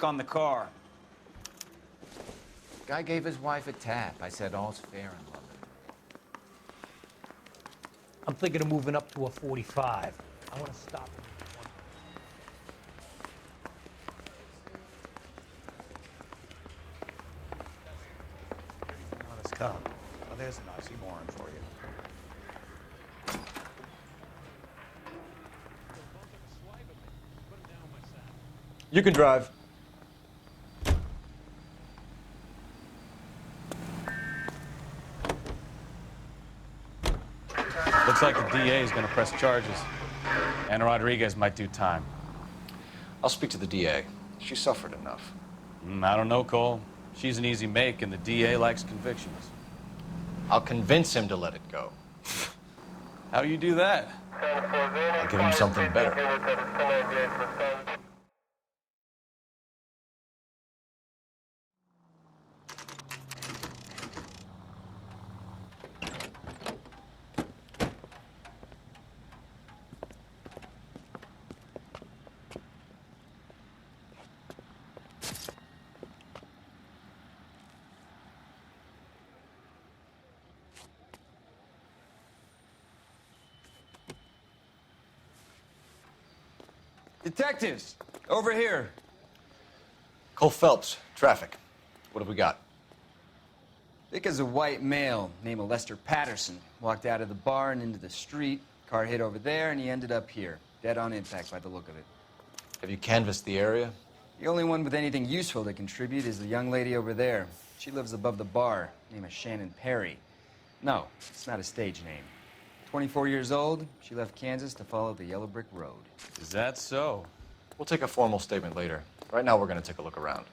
on the car. Guy gave his wife a tap. I said all's fair in love. I'm thinking of moving up to a 45. I want to stop him. Let us come. Oh, there's an oxymoron for you. You can drive. Looks like the DA is going to press charges. Anna Rodriguez might do time. I'll speak to the DA. She suffered enough. I don't know, Cole. She's an easy make, and the DA likes convictions. I'll convince him to let it go. How do you do that? I'll give him something better. Detectives, over here. Cole Phelps, traffic. What have we got? Vic is a white male named Lester Patterson. Walked out of the bar and into the street. Car hit over there, and he ended up here. Dead on impact by the look of it. Have you canvassed the area? The only one with anything useful to contribute is the young lady over there. She lives above the bar. Name is Shannon Perry. No, it's not a stage name. 24 years old, she left Kansas to follow the Yellow Brick Road. Is that so? We'll take a formal statement later. Right now, we're going to take a look around.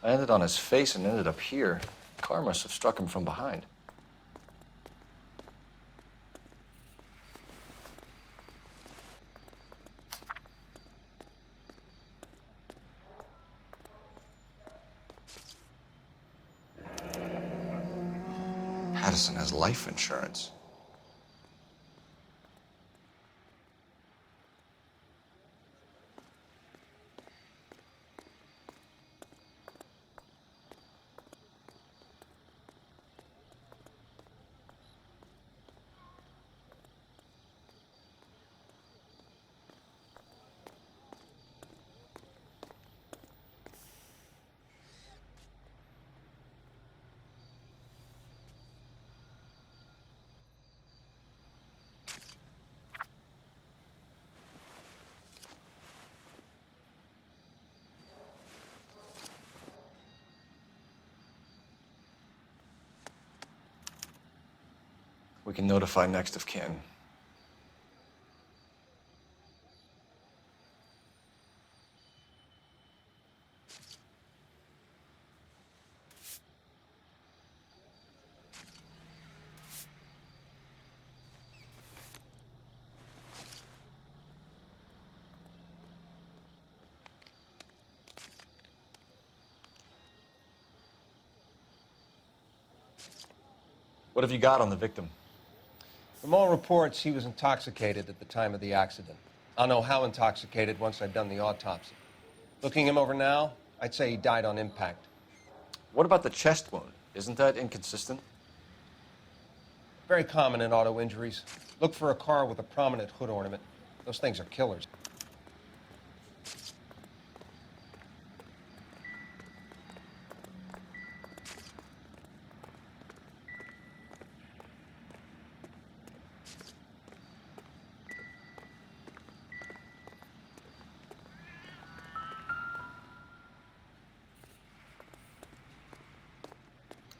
I landed on his face and ended up here. The car must have struck him from behind. Patterson has life insurance. We can notify next of kin. What have you got on the victim? From all reports, he was intoxicated at the time of the accident. I'll know how intoxicated once I've done the autopsy. Looking him over now, I'd say he died on impact. What about the chest wound? Isn't that inconsistent? Very common in auto injuries. Look for a car with a prominent hood ornament. Those things are killers.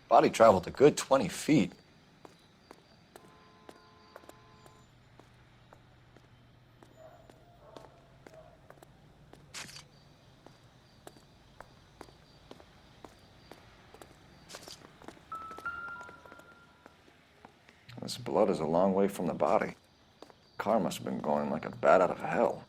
Body traveled a good 20 feet. This blood is a long way from the body. Car must have been going like a bat out of hell.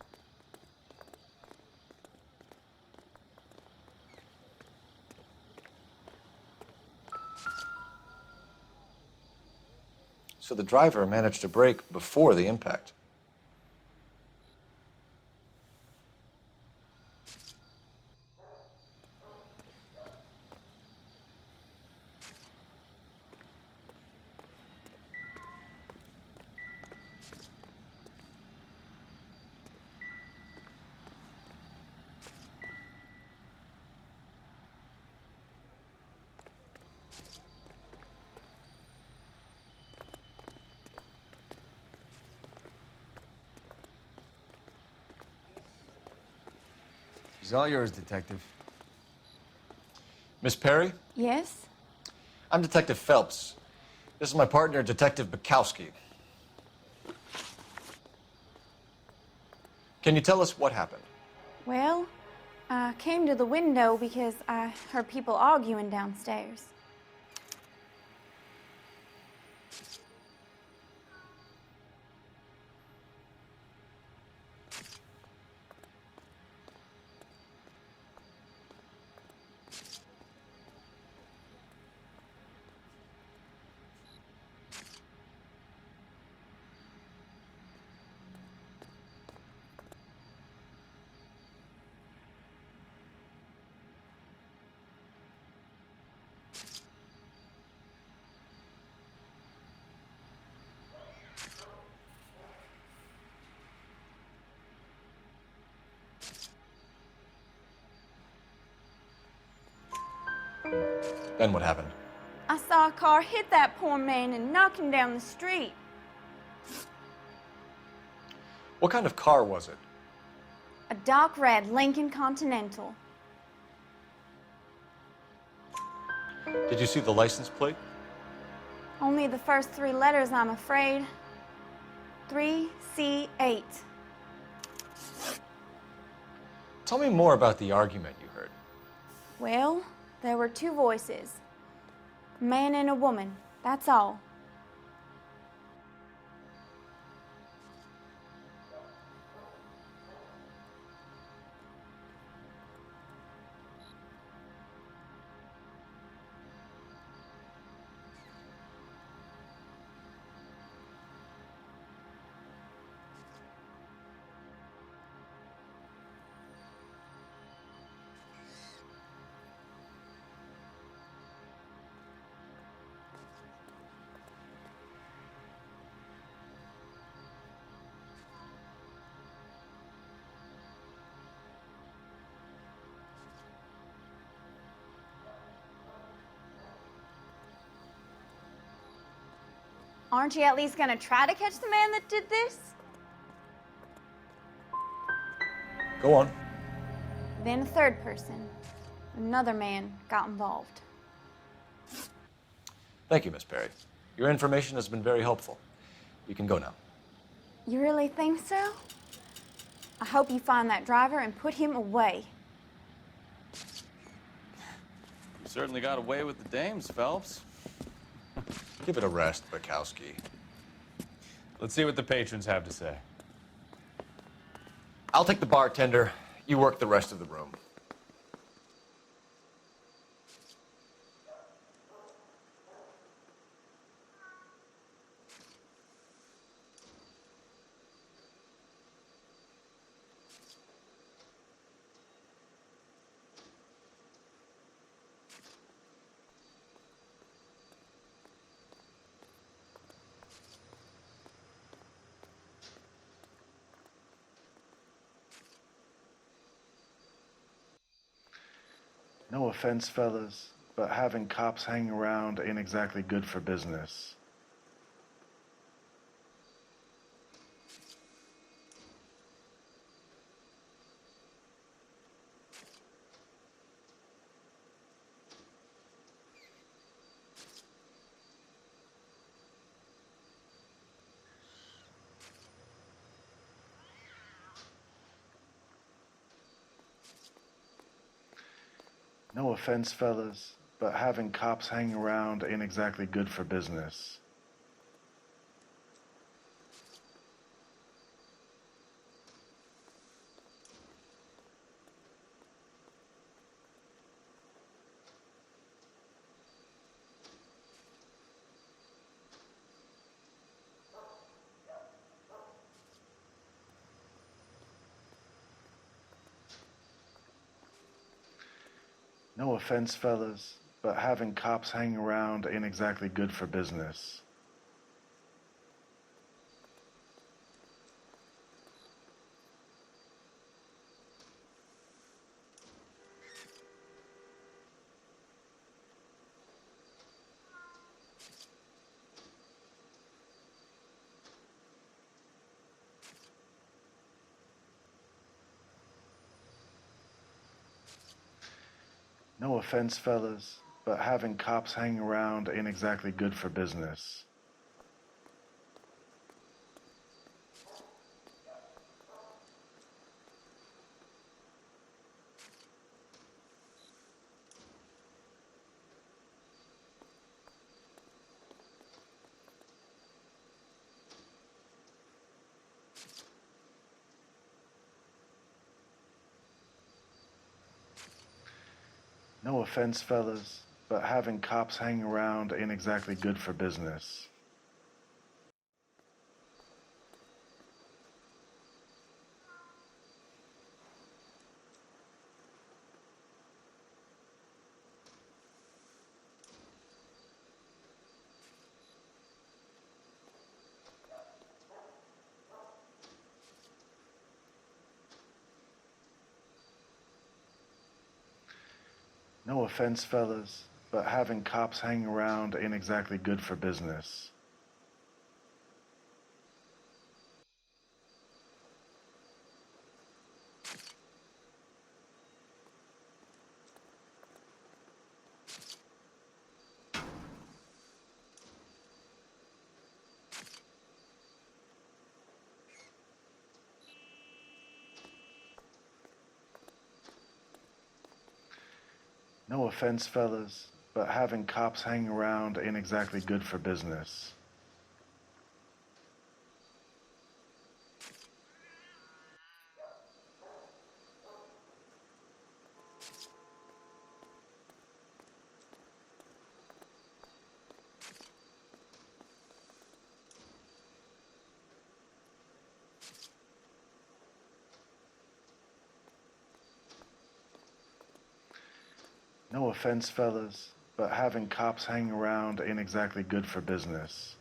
So the driver managed to brake before the impact. She's all yours, Detective. Miss Perry, Yes? I'm Detective Phelps. This is my partner, Detective Bukowski. Can you tell us what happened? Well, I came to the window because I heard people arguing downstairs. Then what happened? I saw a car hit that poor man and knock him down the street. What kind of car was it? A dark red Lincoln Continental. Did you see the license plate? Only the first three letters, I'm afraid. 3C8. Tell me more about the argument you heard. Well, there were two voices. A man and a woman, that's all. Aren't you at least gonna try to catch the man that did this? Go on. Then a third person, another man, got involved. Thank you, Miss Perry. Your information has been very helpful. You can go now. You really think so? I hope you find that driver and put him away. You certainly got away with the dames, Phelps. Give it a rest, Bukowski. Let's see what the patrons have to say. I'll take the bartender. You work the rest of the room. No offense, fellas, but having cops hanging around ain't exactly good for business. No offense, fellas, but having cops hanging around ain't exactly good for business. No offense, fellas, but having cops hanging around ain't exactly good for business. No offense, fellas, but having cops hanging around ain't exactly good for business. No offense, fellas, but having cops hanging around ain't exactly good for business. No offense, fellas, but having cops hanging around ain't exactly good for business. No offense, fellas, but having cops hanging around ain't exactly good for business. No offense, fellas, but having cops hanging around ain't exactly good for business.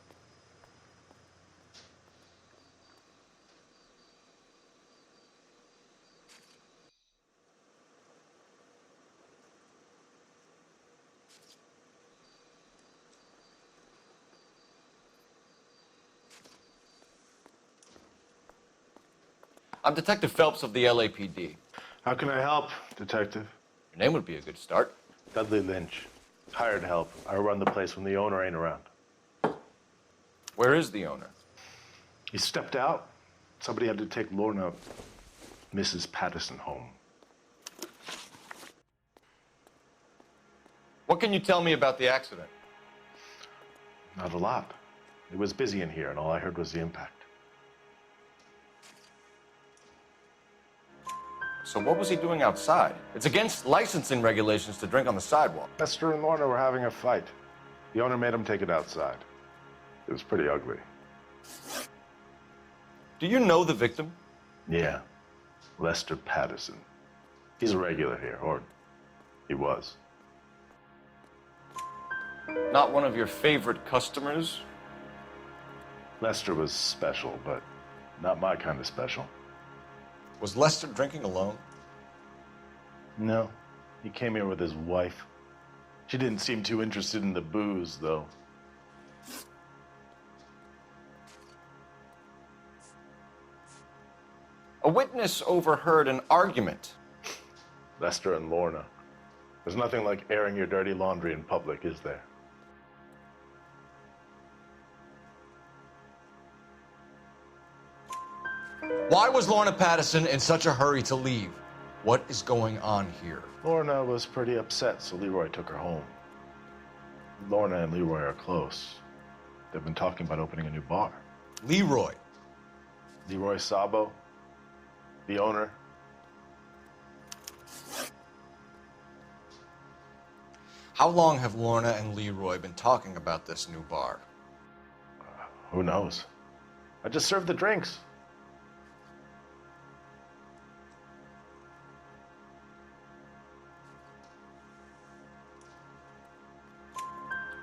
I'm Detective Phelps of the LAPD. How can I help, Detective? Your name would be a good start. Dudley Lynch. Hired help. I run the place when the owner ain't around. Where is the owner? He stepped out. Somebody had to take Lorna, Mrs. Patterson, home. What can you tell me about the accident? Not a lot. It was busy in here, and all I heard was the impact. So what was he doing outside? It's against licensing regulations to drink on the sidewalk. Lester and Lorna were having a fight. The owner made him take it outside. It was pretty ugly. Do you know the victim? Yeah. Lester Patterson. He's a regular here, or he was. Not one of your favorite customers? Lester was special, but not my kind of special. Was Lester drinking alone? No. He came here with his wife. She didn't seem too interested in the booze, though. A witness overheard an argument. Lester and Lorna. There's nothing like airing your dirty laundry in public, is there? Why was Lorna Patterson in such a hurry to leave? What is going on here? Lorna was pretty upset, so Leroy took her home. Lorna and Leroy are close. They've been talking about opening a new bar. Leroy. Leroy Sabo, the owner. How long have Lorna and Leroy been talking about this new bar? Who knows? I just served the drinks.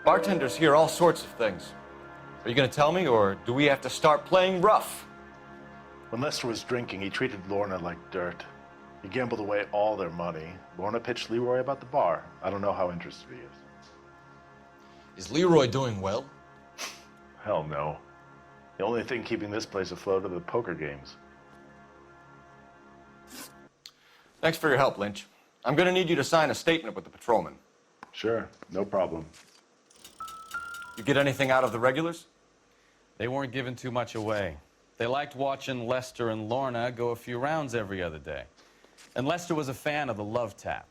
Bartenders hear all sorts of things. Are you going to tell me, or do we have to start playing rough? When Lester was drinking, he treated Lorna like dirt. He gambled away all their money. Lorna pitched Leroy about the bar. I don't know how interested he is. Is Leroy doing well? Hell no. The only thing keeping this place afloat are the poker games. Thanks for your help, Lynch. I'm going to need you to sign a statement with the patrolman. Sure, no problem. You get anything out of the regulars? They weren't giving too much away. They liked watching Lester and Lorna go a few rounds every other day. And Lester was a fan of the love tap.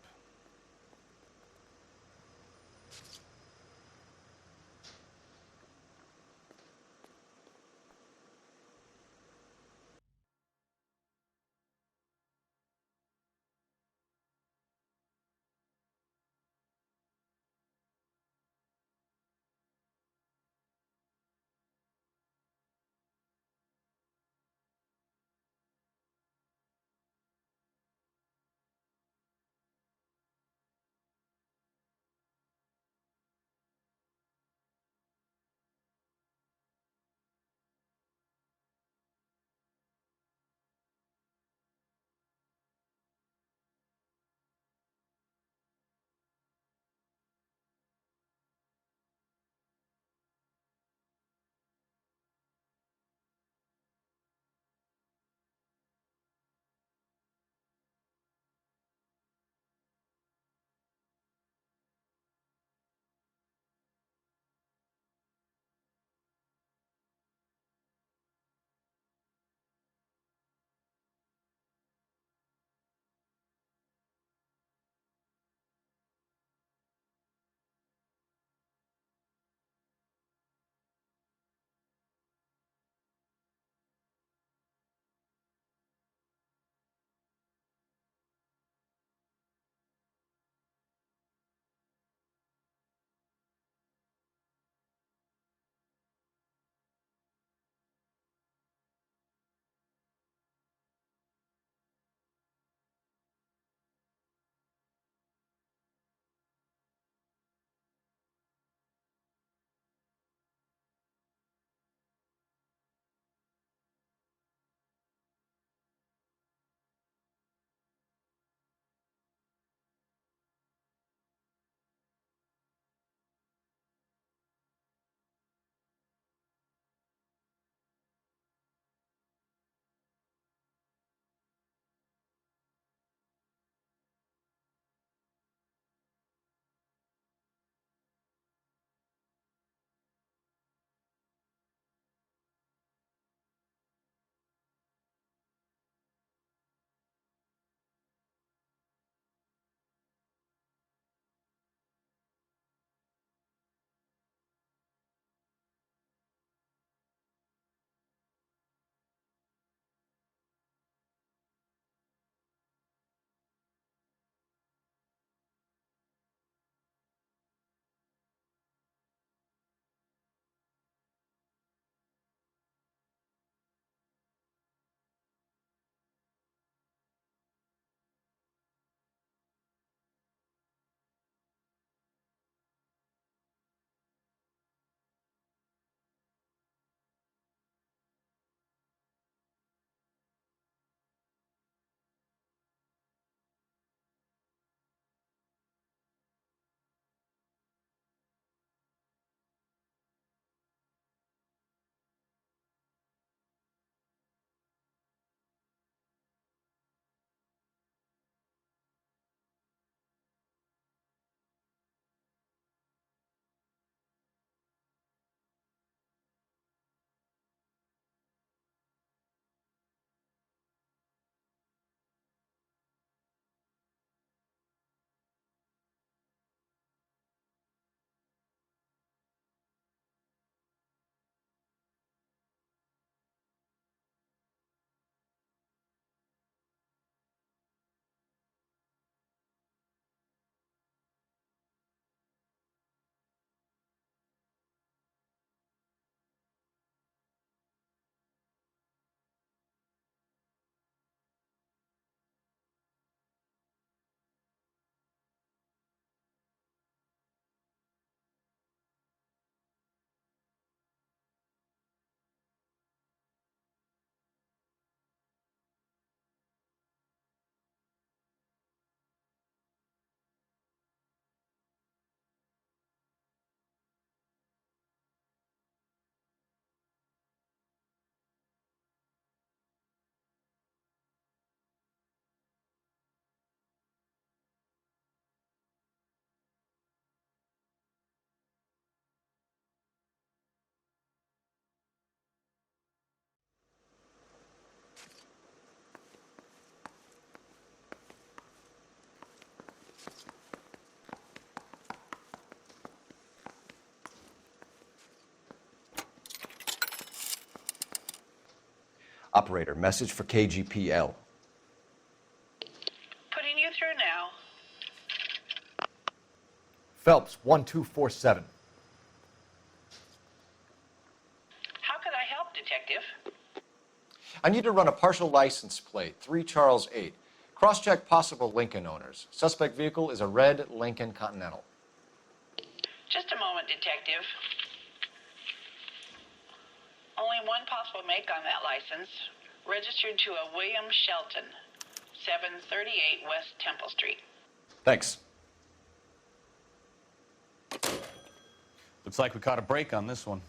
Operator, message for KGPL. Putting you through now. Phelps, 1247. How can I help, Detective? I need to run a partial license plate, 3 Charles 8. Cross-check possible Lincoln owners. Suspect vehicle is a red Lincoln Continental. Just a moment, Detective. Only one possible make on that license. Registered to a William Shelton, 738 West Temple Street. Thanks. Looks like we caught a break on this one.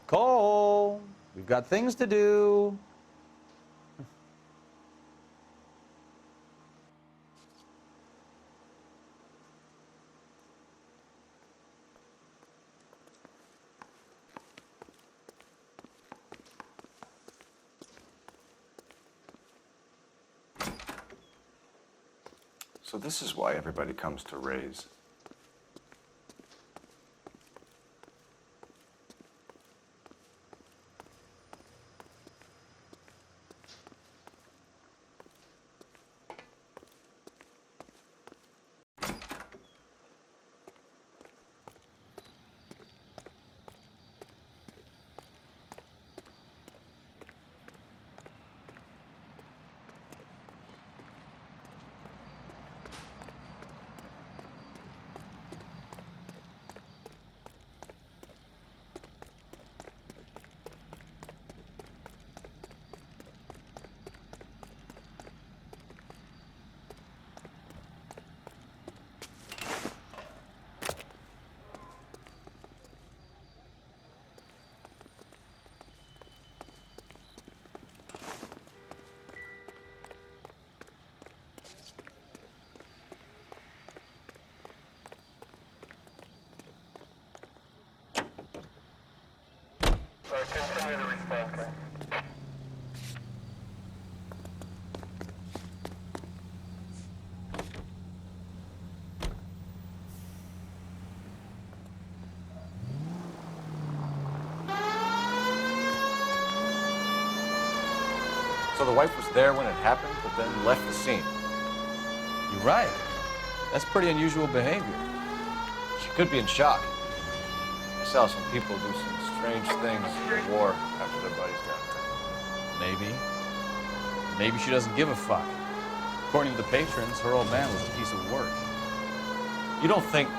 Cole, we've got things to do. So this is why everybody comes to Ray's. Continue to respond, okay? So the wife was there when it happened, but then left the scene. You're right. That's pretty unusual behavior. She could be in shock. I saw some people do some strange things in the war after their buddies got hurt. Maybe. Maybe she doesn't give a fuck. According to the patrons, her old man was a piece of work. You don't think...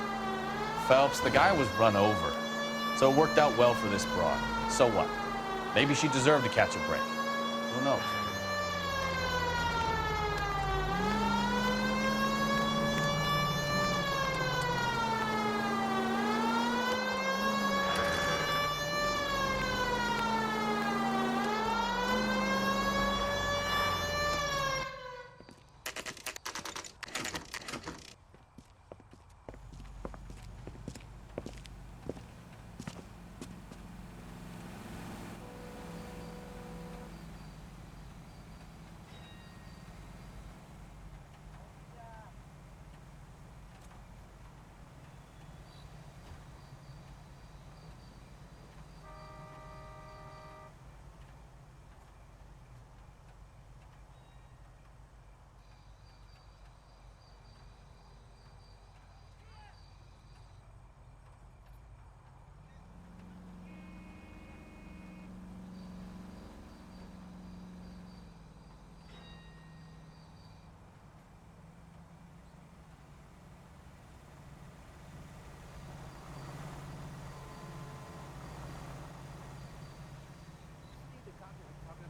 Phelps, the guy was run over. So it worked out well for this broad. So what? Maybe she deserved to catch a break. Who knows?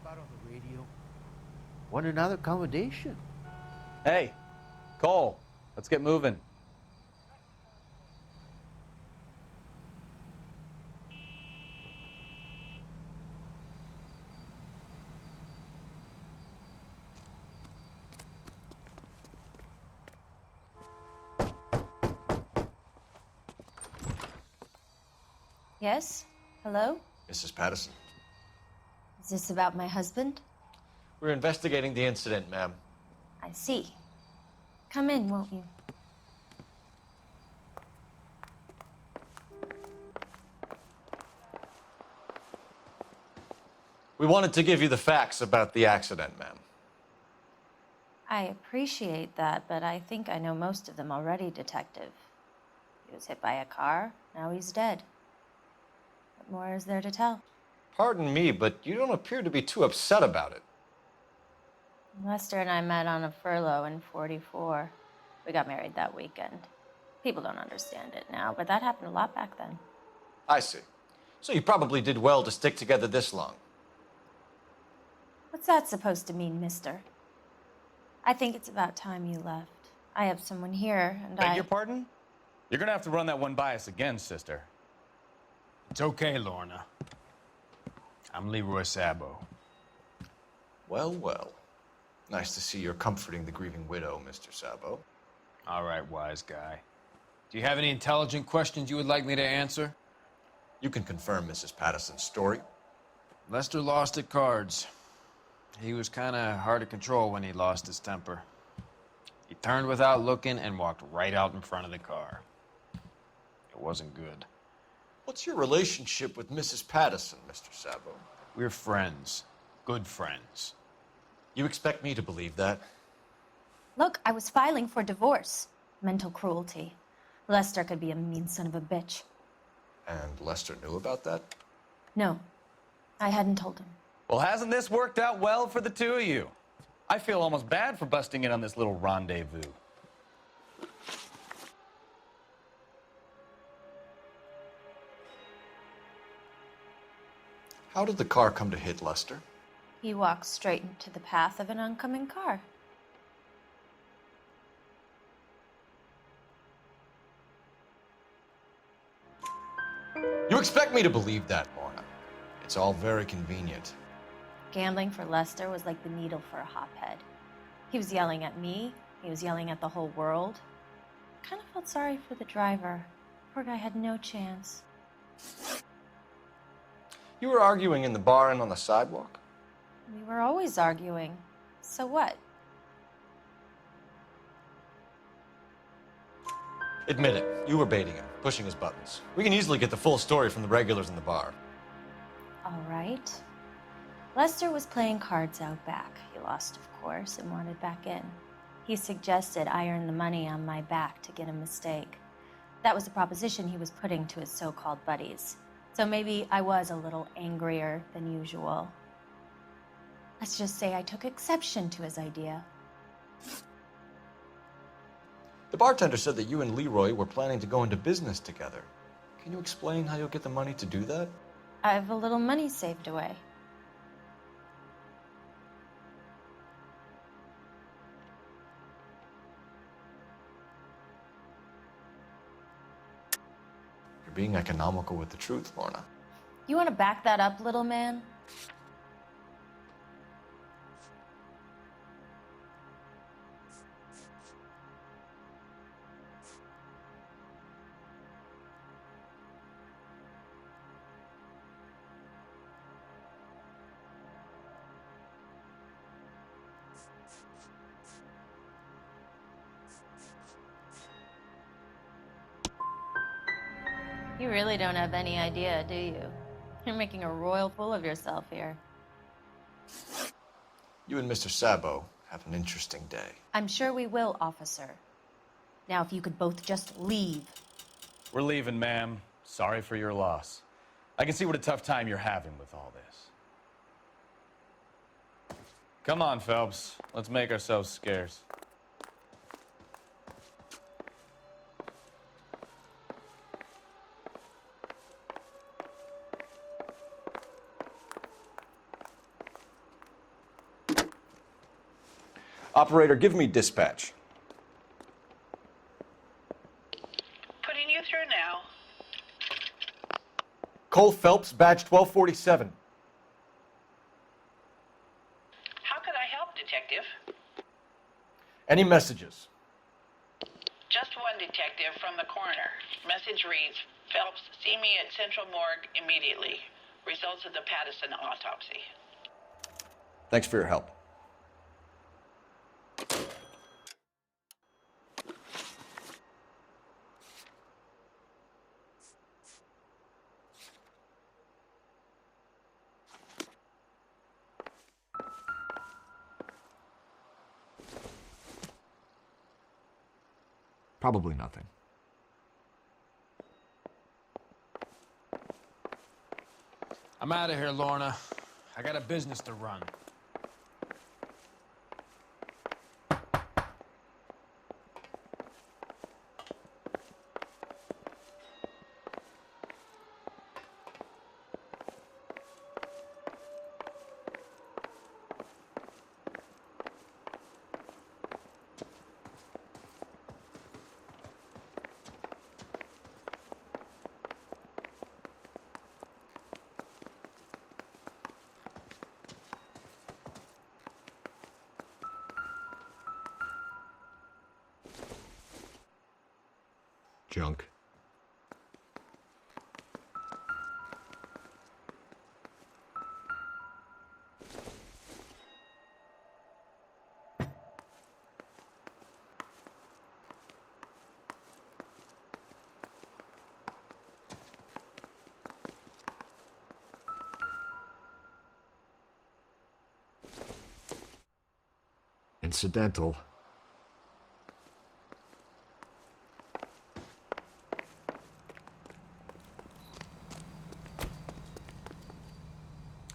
On the radio. Want another accommodation? Hey, Cole, let's get moving. Yes? Hello? Mrs. Patterson. Is this about my husband? We're investigating the incident, ma'am. I see. Come in, won't you? We wanted to give you the facts about the accident, ma'am. I appreciate that, but I think I know most of them already, Detective. He was hit by a car, now he's dead. What more is there to tell? Pardon me, but you don't appear to be too upset about it. Lester and I met on a furlough in '44. We got married that weekend. People don't understand it now, but that happened a lot back then. I see. So you probably did well to stick together this long. What's that supposed to mean, mister? I think it's about time you left. I have someone here, and Beg your pardon? You're gonna have to run that one by us again, sister. It's okay, Lorna. I'm Leroy Sabo. Well, well. Nice to see you're comforting the grieving widow, Mr. Sabo. All right, wise guy. Do you have any intelligent questions you would like me to answer? You can confirm Mrs. Patterson's story. Lester lost at cards. He was kind of hard to control when he lost his temper. He turned without looking and walked right out in front of the car. It wasn't good. What's your relationship with Mrs. Patterson, Mr. Sabo? We're friends. Good friends. You expect me to believe that? Look, I was filing for divorce. Mental cruelty. Lester could be a mean son of a bitch. And Lester knew about that? No, I hadn't told him. Well, hasn't this worked out well for the two of you? I feel almost bad for busting in on this little rendezvous. How did the car come to hit Lester? He walked straight into the path of an oncoming car. You expect me to believe that, Lorna? It's all very convenient. Gambling for Lester was like the needle for a hophead. He was yelling at me. He was yelling at the whole world. I kind of felt sorry for the driver. Poor guy had no chance. You were arguing in the bar and on the sidewalk? We were always arguing. So what? Admit it. You were baiting him, pushing his buttons. We can easily get the full story from the regulars in the bar. All right. Lester was playing cards out back. He lost, of course, and wanted back in. He suggested I earn the money on my back to get a mistake. That was the proposition he was putting to his so-called buddies. So maybe I was a little angrier than usual. Let's just say I took exception to his idea. The bartender said that you and Leroy were planning to go into business together. Can you explain how you'll get the money to do that? I have a little money saved away. You're being economical with the truth, Lorna. You want to back that up, little man? You really don't have any idea, do you? You're making a royal fool of yourself here. You and Mr. Sabo have an interesting day. I'm sure we will, officer. Now, if you could both just leave. We're leaving, ma'am. Sorry for your loss. I can see what a tough time you're having with all this. Come on, Phelps. Let's make ourselves scarce. Operator, give me dispatch. Putting you through now. Cole Phelps, badge 1247. How could I help, Detective? Any messages? Just one detective from the coroner. Message reads, Phelps, see me at Central Morgue immediately. Results of the Pattison autopsy. Thanks for your help. Probably nothing. I'm out of here, Lorna. I got a business to run. Junk. Incidental.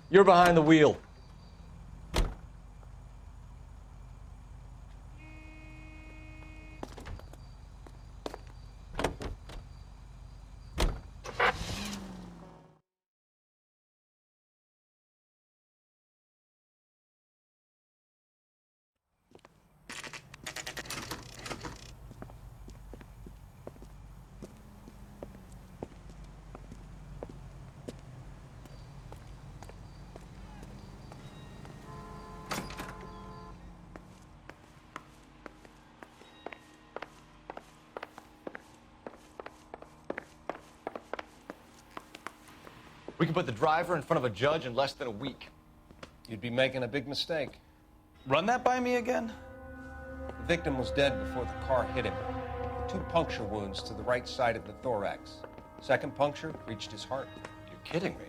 You're behind the wheel. We can put the driver in front of a judge in less than a week. You'd be making a big mistake. Run that by me again? The victim was dead before the car hit him. 2 puncture wounds to the right side of the thorax. Second puncture reached his heart. You're kidding me.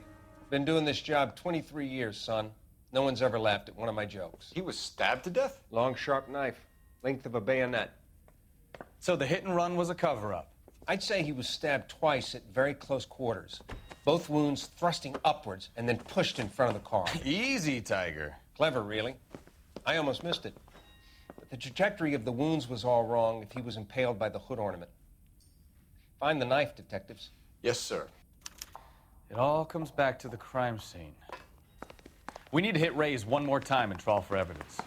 Been doing this job 23 years, son. No one's ever laughed at one of my jokes. He was stabbed to death? Long, sharp knife, length of a bayonet. So the hit and run was a cover-up? I'd say he was stabbed twice at very close quarters. Both wounds thrusting upwards and then pushed in front of the car. Easy, Tiger. Clever, really. I almost missed it. But the trajectory of the wounds was all wrong if he was impaled by the hood ornament. Find the knife, detectives. Yes, sir. It all comes back to the crime scene. We need to hit Ray's one more time and trawl for evidence.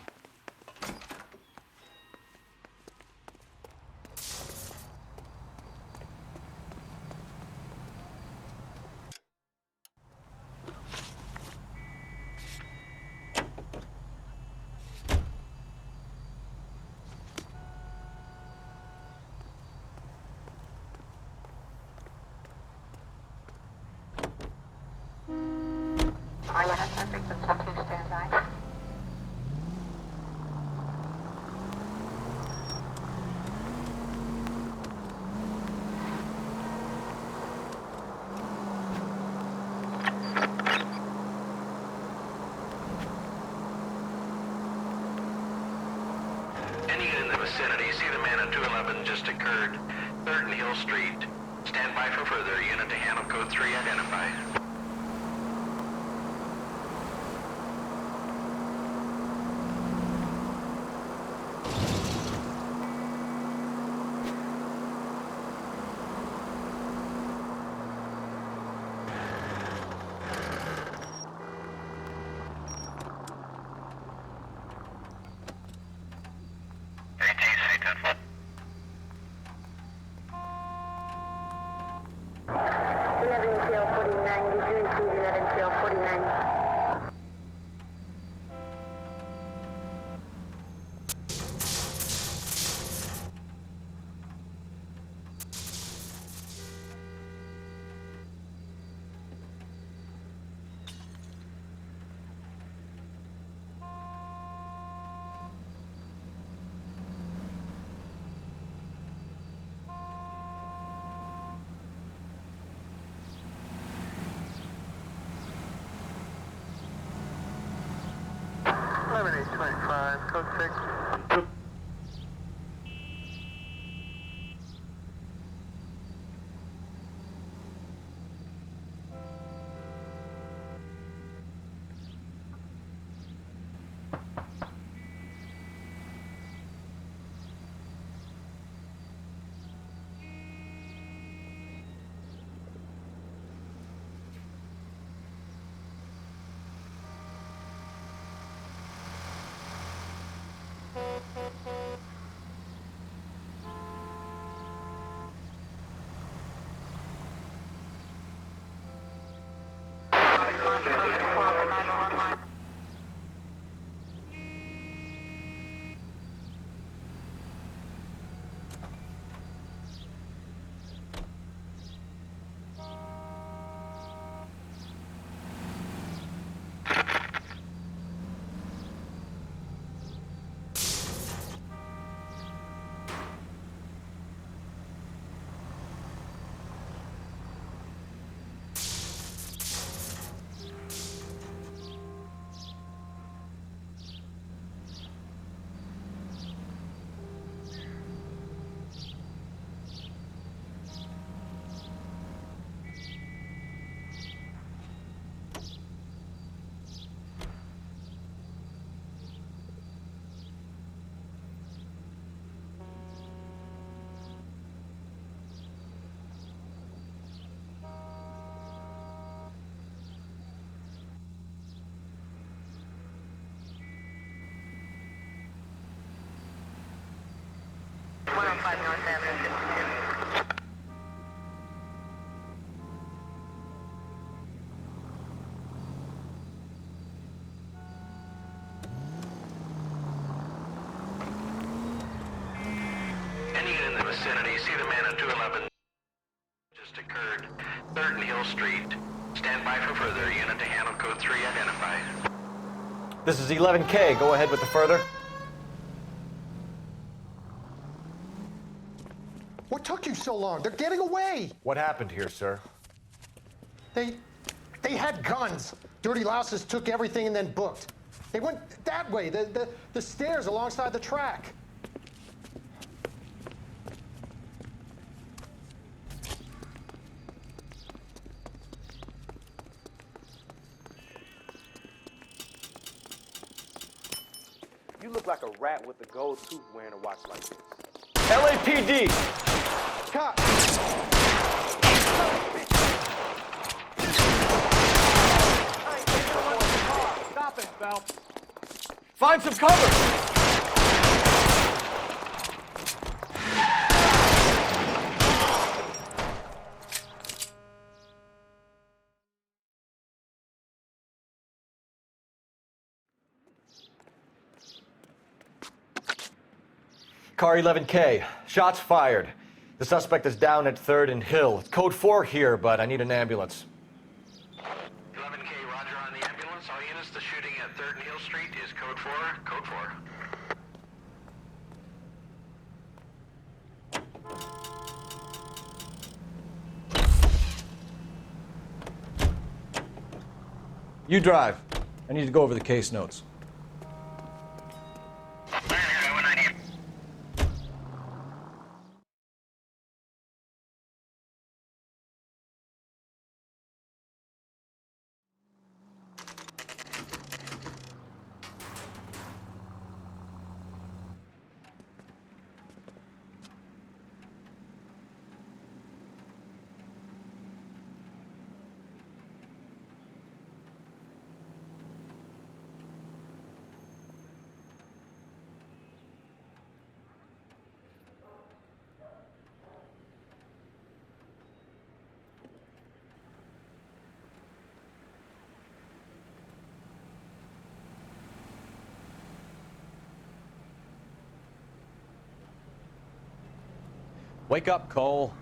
Any unit in the vicinity, see the man at 211 just occurred. 3rd and Hill Street. Stand by for further. Unit to handle code 3 identify. code 6. North Avenue 52. Any unit in the vicinity, see the man at 211 just occurred. Third Hill Street. Stand by for further. Unit to handle code 3 identified. This is 11K. Go ahead with the further. What took you so long? They're getting away. What happened here, sir? They had guns. Dirty Louses took everything and then booked. They went that way, the stairs alongside the track. You look like a rat with a gold tooth wearing a watch like this. LAPD! Cop! Stop it, Phelps. Find some cover! Car 11K. Shots fired. The suspect is down at 3rd and Hill. Code 4 here, but I need an ambulance. 11K, roger on the ambulance. All units, the shooting at 3rd and Hill Street is code 4. Code 4. You drive. I need to go over the case notes. Wake up, Cole.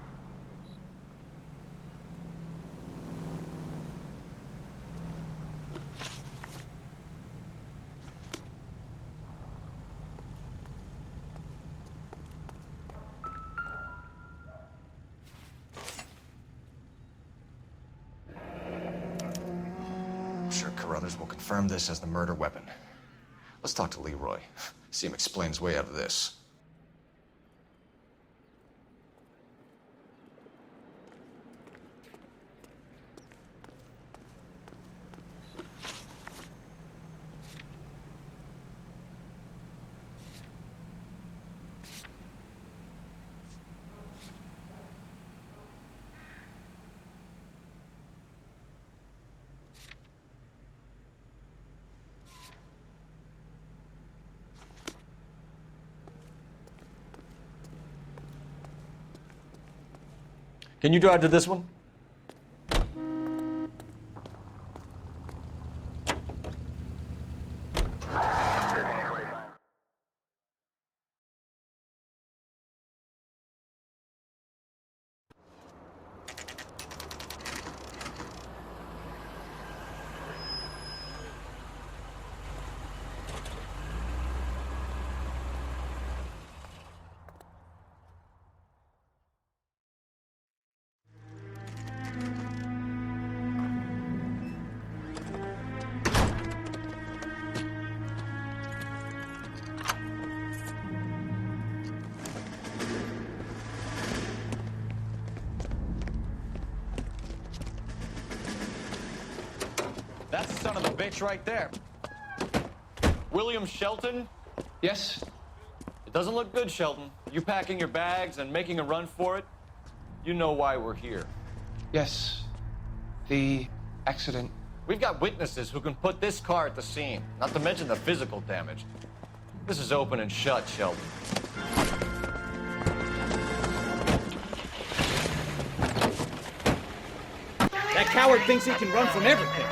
I'm sure Carruthers will confirm this as the murder weapon. Let's talk to Leroy. See him explain his way out of this. Can you drive to this one? That's the son of a bitch right there. William Shelton? Yes? It doesn't look good, Shelton. You packing your bags and making a run for it? You know why we're here. Yes. The accident. We've got witnesses who can put this car at the scene, not to mention the physical damage. This is open and shut, Shelton. That coward thinks he can run from everything.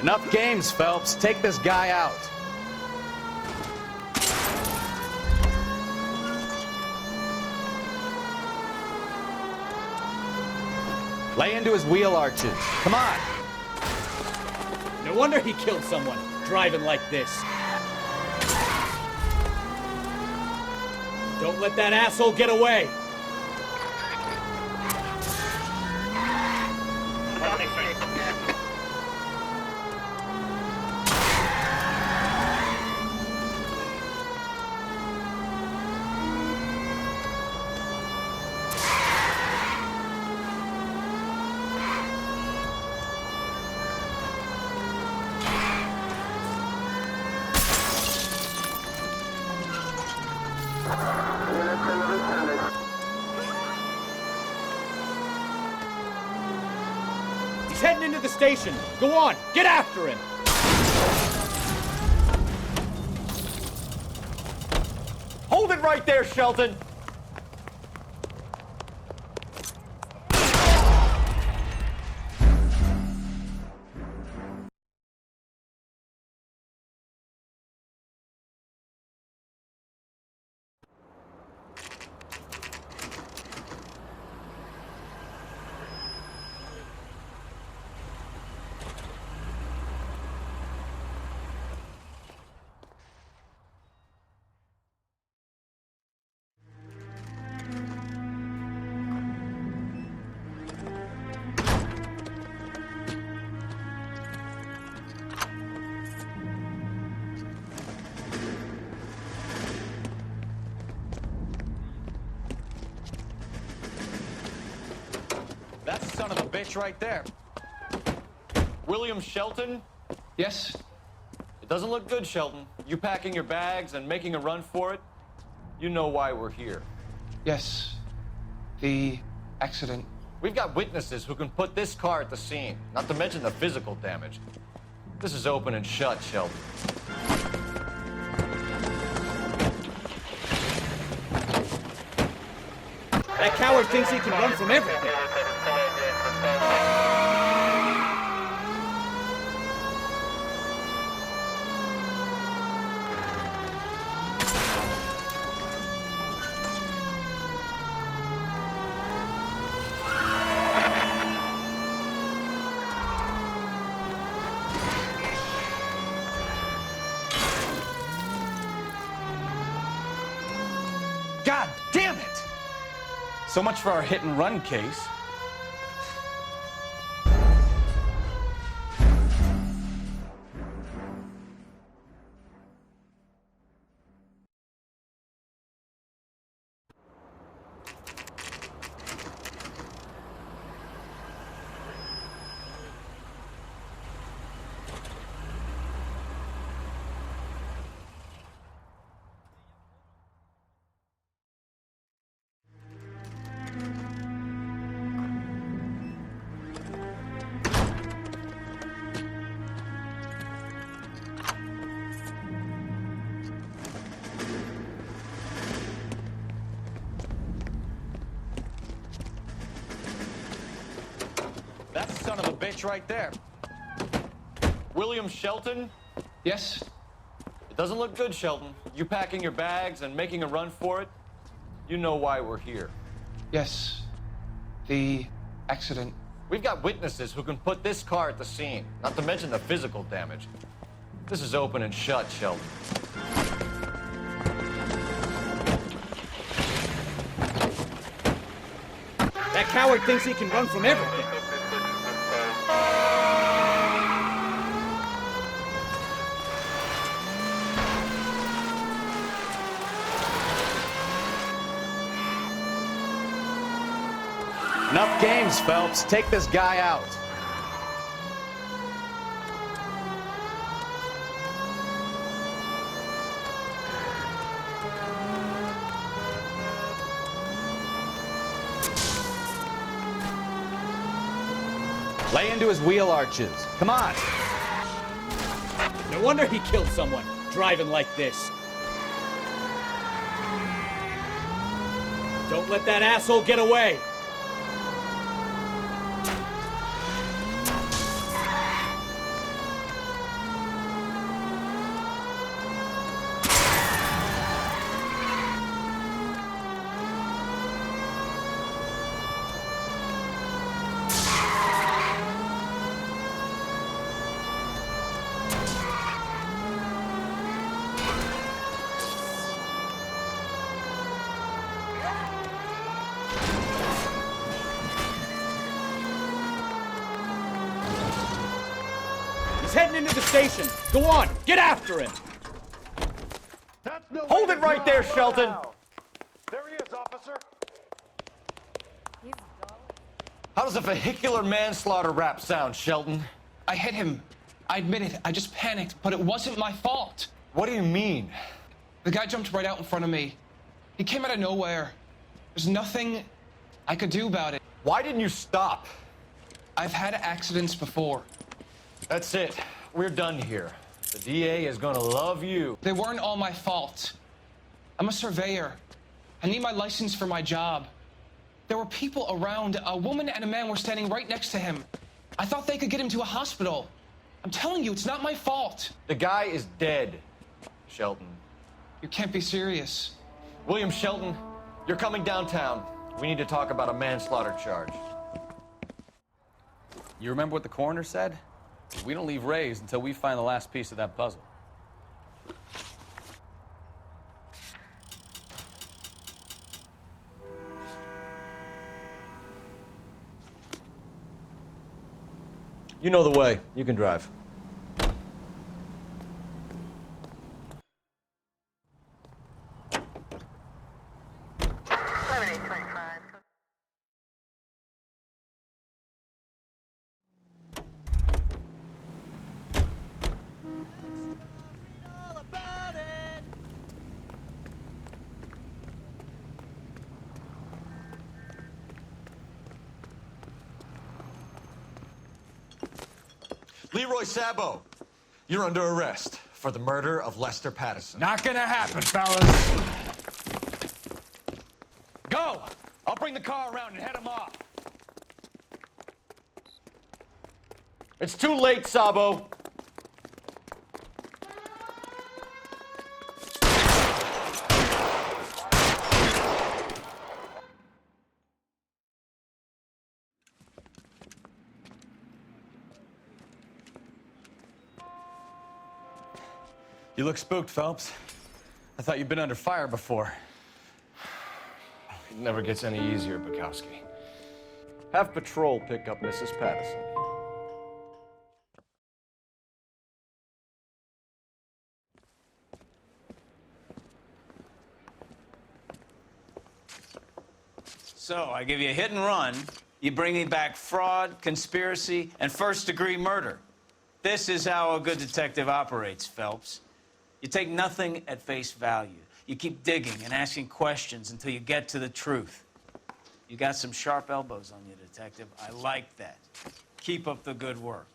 Enough games, Phelps. Take this guy out. Lay into his wheel arches. Come on. No wonder he killed someone, driving like this. Don't let that asshole get away. He's heading into the station. Go on, get after him. Hold it right there, Shelton! That's the son of a bitch right there. William Shelton? Yes? It doesn't look good, Shelton. You packing your bags and making a run for it? You know why we're here. Yes. The accident. We've got witnesses who can put this car at the scene, not to mention the physical damage. This is open and shut, Shelton. That coward thinks he can run from everything. God damn it! So much for our hit and run case. That's the son of a bitch right there. William Shelton? Yes? It doesn't look good, Shelton. You packing your bags and making a run for it? You know why we're here. Yes. The accident. We've got witnesses who can put this car at the scene, not to mention the physical damage. This is open and shut, Shelton. That coward thinks he can run from everything. Enough games, Phelps. Take this guy out. Lay into his wheel arches. Come on. No wonder he killed someone, driving like this. Don't let that asshole get away. Heading into the station. Go on, get after him. Hold it right there, Shelton. There he is, officer. How does a vehicular manslaughter rap sound, Shelton? I hit him. I admit it. I just panicked, but it wasn't my fault. What do you mean? The guy jumped right out in front of me. He came out of nowhere. There's nothing I could do about it. Why didn't you stop? I've had accidents before. That's it. We're done here. The DA is gonna love you. They weren't all my fault. I'm a surveyor. I need my license for my job. There were people around. A woman and a man were standing right next to him. I thought they could get him to a hospital. I'm telling you, it's not my fault. The guy is dead, Shelton. You can't be serious. William Shelton, you're coming downtown. We need to talk about a manslaughter charge. You remember what the coroner said? We don't leave Ray's until we find the last piece of that puzzle. You know the way. You can drive. Leroy Sabo, you're under arrest for the murder of Lester Patterson. Not gonna happen, fellas. Go! I'll bring the car around and head him off. It's too late, Sabo. You look spooked, Phelps. I thought you'd been under fire before. never gets any easier, Bukowski. Have patrol pick up Mrs. Pattison. So, I give you a hit and run. You bring me back fraud, conspiracy, and first-degree murder. This is how a good detective operates, Phelps. You take nothing at face value. You keep digging and asking questions until you get to the truth. You got some sharp elbows on you, detective. I like that. Keep up the good work.